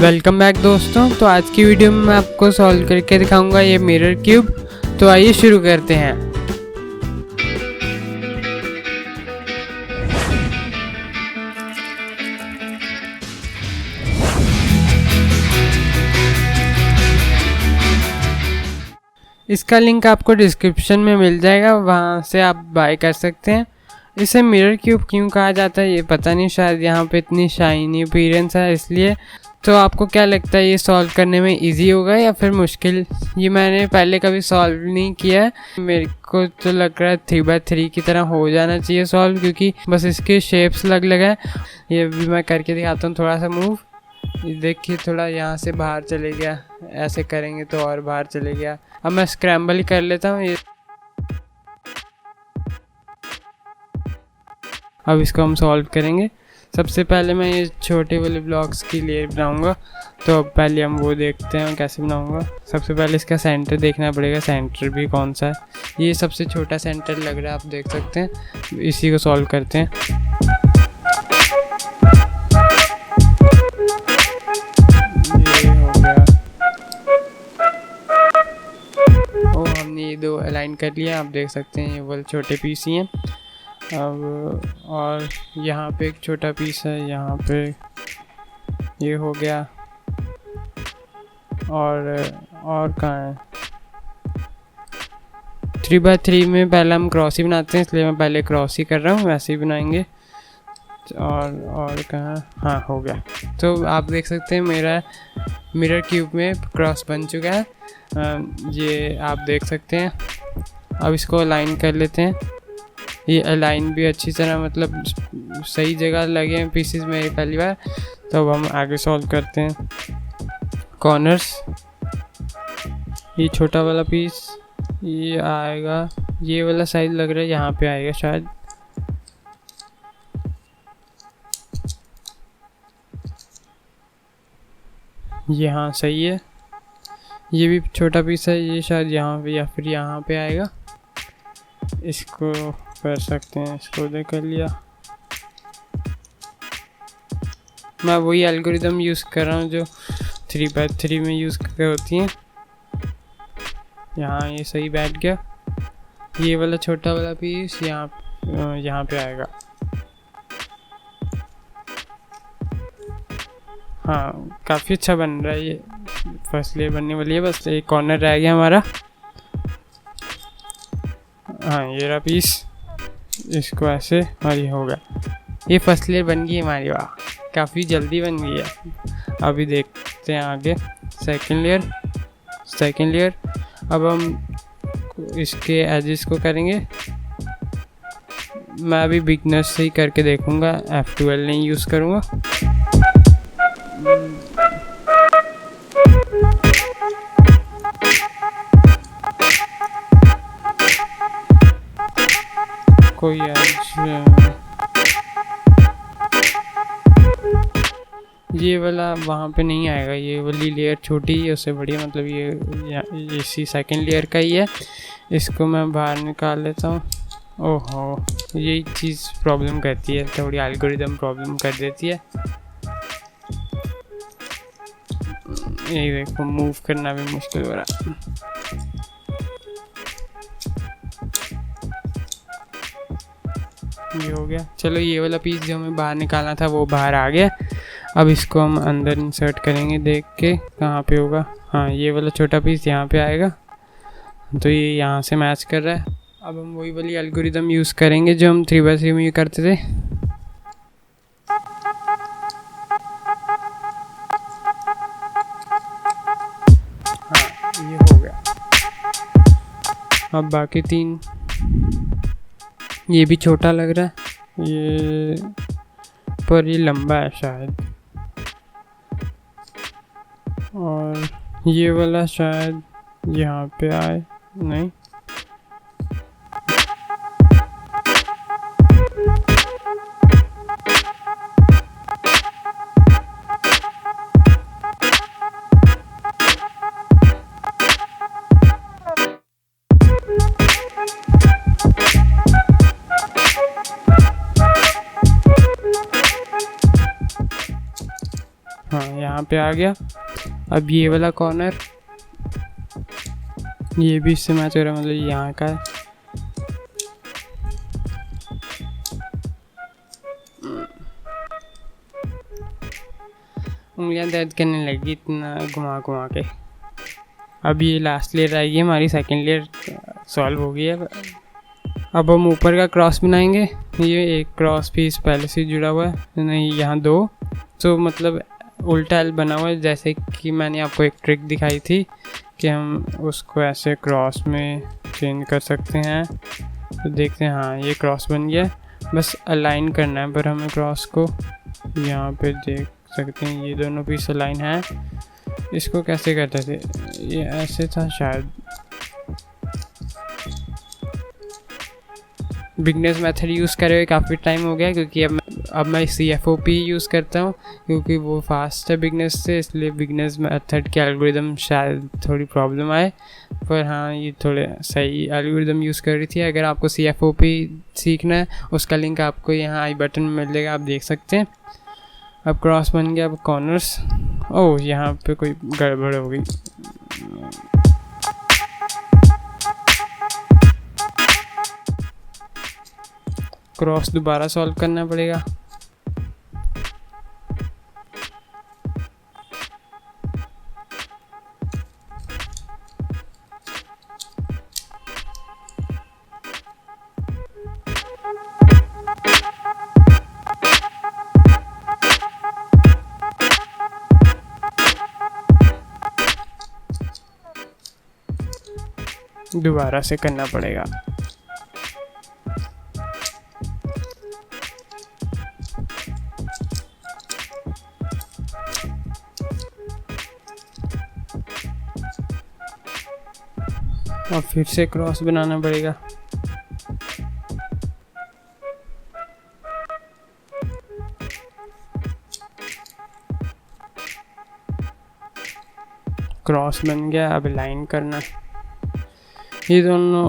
Welcome back दोस्तों। तो आज की वीडियो में मैं आपको सॉल्व करके दिखाऊंगा ये मिरर क्यूब। तो आइए शुरू करते हैं। इसका लिंक आपको डिस्क्रिप्शन में मिल जाएगा, वहाँ से आप बाय कर सकते हैं। इसे मिरर क्यूब क्यों कहा जाता है ये पता नहीं, शायद यहाँ पे इतनी शाइनी अपीयरेंस है इसलिए। तो आपको क्या लगता है ये सॉल्व करने में इजी होगा या फिर मुश्किल? ये मैंने पहले कभी सॉल्व नहीं किया है, मेरे को तो लग रहा है 3x3 की तरह हो जाना चाहिए सॉल्व, क्योंकि बस इसके शेप्स अलग अलग हैं। ये भी मैं करके दिखाता हूँ थोड़ा सा मूव। देखिए थोड़ा यहाँ से बाहर चले गया, ऐसे करेंगे तो और बाहर चले गया। अब मैं स्क्रैम्बल कर लेता हूँ ये। अब इसको हम सॉल्व करेंगे। सबसे पहले मैं ये छोटे वाले ब्लॉक्स की लेयर बनाऊंगा। तो अब पहले हम वो देखते हैं कैसे बनाऊंगा। सबसे पहले इसका सेंटर देखना पड़ेगा, सेंटर भी कौन सा है। ये सबसे छोटा सेंटर लग रहा है, आप देख सकते हैं। इसी को सॉल्व करते हैं। ये हो गया। ओ हमने ये दो अलाइन कर लिया, आप देख सकते हैं। ये वाले छोटे पीस ही हैं। अब और यहाँ पे एक छोटा पीस है, यहाँ पे ये हो गया। और कहाँ है? 3x3 में पहले हम क्रॉस ही बनाते हैं, इसलिए मैं पहले क्रॉस ही कर रहा हूँ, वैसे ही बनाएंगे। और कहाँ? हाँ हो गया। तो आप देख सकते हैं मेरा मिरर क्यूब में क्रॉस बन चुका है। ये आप देख सकते हैं। अब इसको अलाइन कर लेते हैं। ये अलाइन भी अच्छी तरह, मतलब सही जगह लगे हैं पीसेस मेरी पहली बार। तो अब हम आगे सॉल्व करते हैं। कॉर्नर्स, ये छोटा वाला पीस ये आएगा, ये वाला साइज लग रहा है यहाँ पे आएगा शायद। ये हाँ सही है। ये भी छोटा पीस है, ये शायद यहाँ पे या फिर यहाँ पे आएगा। इसको कर सकते हैं, इसको दे कर लिया। मैं वही एल्गोरिदम यूज़ कर रहा हूँ जो 3x3 में यूज़ होती हैं। यहाँ ये सही बैठ गया। ये वाला छोटा वाला पीस यहाँ पे आएगा। हाँ काफ़ी अच्छा बन रहा है। ये फर्स्ट लेयर बनने वाली है, बस एक कॉर्नर रह गया हमारा। हाँ ये रहा पीस, इसको ऐसे और ये होगा। ये फर्स्ट लेयर बन गई हमारी। वाह काफ़ी जल्दी बन गई है। अभी देखते हैं आगे सेकेंड लेयर। अब हम इसके एजेस को करेंगे। मैं अभी बिगनर्स से ही करके देखूँगा, F12 नहीं यूज़ करूँगा। कोई ये वाला वहाँ पे नहीं आएगा। ये वाली लेयर छोटी है, उससे बड़ी, मतलब ये इसी सेकेंड लेयर का ही है। इसको मैं बाहर निकाल लेता हूँ। ओहो यही चीज़ प्रॉब्लम करती है, थोड़ी एल्गोरिदम प्रॉब्लम कर देती है। यही देखो मूव करना भी मुश्किल हो रहा है। ये हो गया। चलो ये वाला पीस जो हमें बाहर निकालना था वो बाहर आ गया। अब इसको हम अंदर इंसर्ट करेंगे, देख के कहाँ पे होगा। हाँ ये वाला छोटा पीस यहाँ पे आएगा। तो ये यहाँ से मैच कर रहा है। अब हम वही वाली एल्गोरिदम यूज़ करेंगे जो हम 3x3 में करते थे। हाँ ये हो गया। अब बाकी 3, ये भी छोटा लग रहा है ये, पर ये लंबा है शायद। और ये वाला शायद यहाँ पे आए, नहीं। हाँ यहाँ पे आ गया। अब ये वाला कॉर्नर, ये भी इससे मैच हो रहा है, मतलब यहाँ का है। उंगलियां दर्द करने लगी इतना घुमा घुमा के। अब ये लास्ट लेयर आएगी हमारी, सेकंड लेयर सॉल्व हो गई है। अब हम ऊपर का क्रॉस बनाएंगे। ये एक क्रॉस पीस पहले से जुड़ा हुआ है, नहीं यहाँ 2, तो मतलब उल्टा एल बना हुआ है। जैसे कि मैंने आपको एक ट्रिक दिखाई थी कि हम उसको ऐसे क्रॉस में चेंज कर सकते हैं। तो देखते हैं, हाँ ये क्रॉस बन गया। बस अलाइन करना है पर हमें क्रॉस को। यहाँ पे देख सकते हैं ये दोनों पीस अलाइन हैं। इसको कैसे करते थे, ये ऐसे था शायद। बिगनर्स मेथड यूज़ करे हुए काफ़ी टाइम हो गया, क्योंकि अब मैं CFOP यूज़ करता हूँ, क्योंकि वो फास्ट है बिगनर्स से। इसलिए बिगनर्स मेथड के एल्गोरिदम शायद थोड़ी प्रॉब्लम आए, पर हाँ ये थोड़े सही एल्गोरिदम यूज़ कर रही थी। अगर आपको CFOP सीखना है, उसका लिंक आपको यहाँ आई बटन में मिलेगा, आप देख सकते हैं। अब क्रॉस बन गया। अब कॉर्नर्स, ओह यहाँ पे कोई गड़बड़ हो गई। क्रॉस दोबारा सॉल्व करना पड़ेगा। दोबारा से करना पड़ेगा। और फिर से क्रॉस बनाना पड़ेगा। क्रॉस बन गया। अब लाइन करना। ये दोनों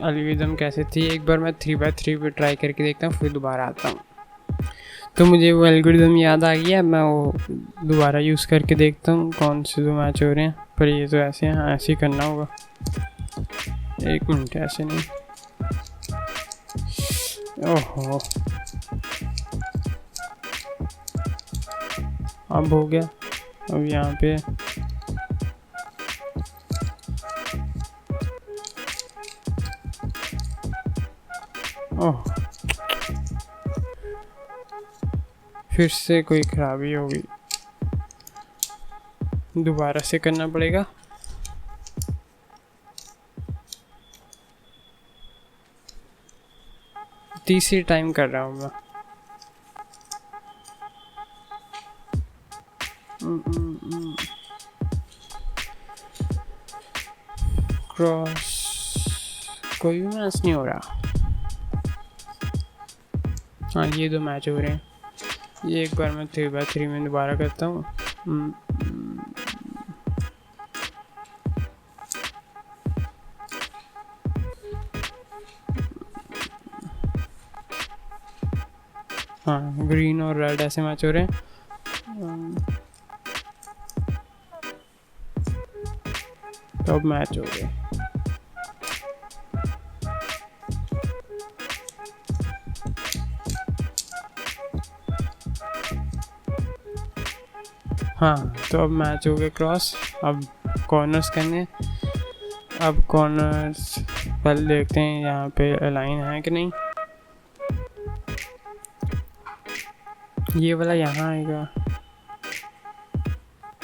एल्गोरिदम कैसे थी, एक बार मैं 3x3 पे ट्राई करके देखता हूँ, फिर दोबारा आता हूँ। तो मुझे वो एल्गोरिदम याद आ गया, मैं वो दोबारा यूज़ करके देखता हूँ कौन से 2 मैच हो रहे हैं। पर ये तो ऐसे हैं, हाँ ऐसे ही करना होगा। 1 मिनट, ऐसे नहीं। ओहो, अब हो गया। अब यहाँ पे ओह, फिर से कोई खराबी हो गई, दोबारा से करना पड़ेगा। तीसरी टाइम कर रहा हूँ मैं। क्रॉस कोई भी मैच नहीं हो रहा। हाँ ये 2 मैच हो रहे हैं। ये एक बार मैं 3x3 में दोबारा करता हूँ। हाँ ग्रीन और रेड ऐसे मैच हो रहे हैं। तो अब मैच हो गए। हाँ तो अब मैच हो गए क्रॉस। अब कॉर्नर्स करने। अब कॉर्नर्स पहले देखते हैं यहाँ पे अलाइन है कि नहीं। ये वाला यहाँ आएगा,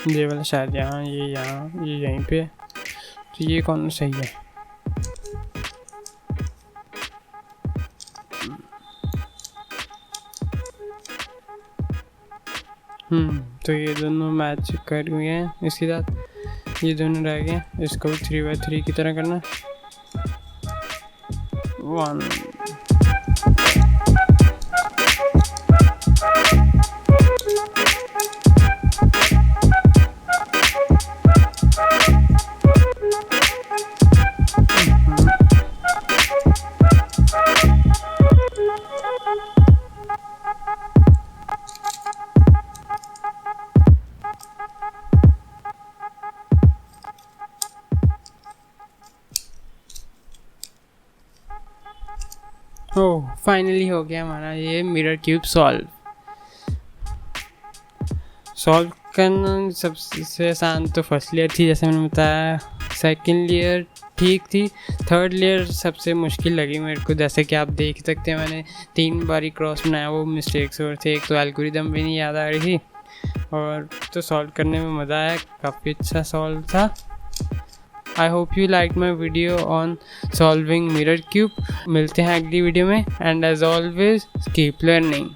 ये वाला शायद यहाँ, ये यहाँ, ये यहीं पे। तो ये कॉर्नर सही है। तो ये दोनों मैच कर हुए हैं। इसके साथ ये दोनों रह गए, इसको भी 3x3 की तरह करना। 1 ओह फाइनली हो गया हमारा ये मिरर क्यूब सॉल्व करना। सबसे आसान तो फर्स्ट लेयर थी जैसे मैंने बताया, सेकंड लेयर ठीक थी, थर्ड लेयर सबसे मुश्किल लगी मेरे को। जैसे कि आप देख सकते हैं मैंने 3 बारी क्रॉस बनाया, वो मिस्टेक्स हो थे, एक तो एल्गोरिदम भी नहीं याद आ रही थी, और तो सॉल्व करने में मज़ा आया, काफ़ी अच्छा सॉल्व था। I hope you like my video on solving mirror cube. मिलते हैं अगली वीडियो में, and as always keep learning.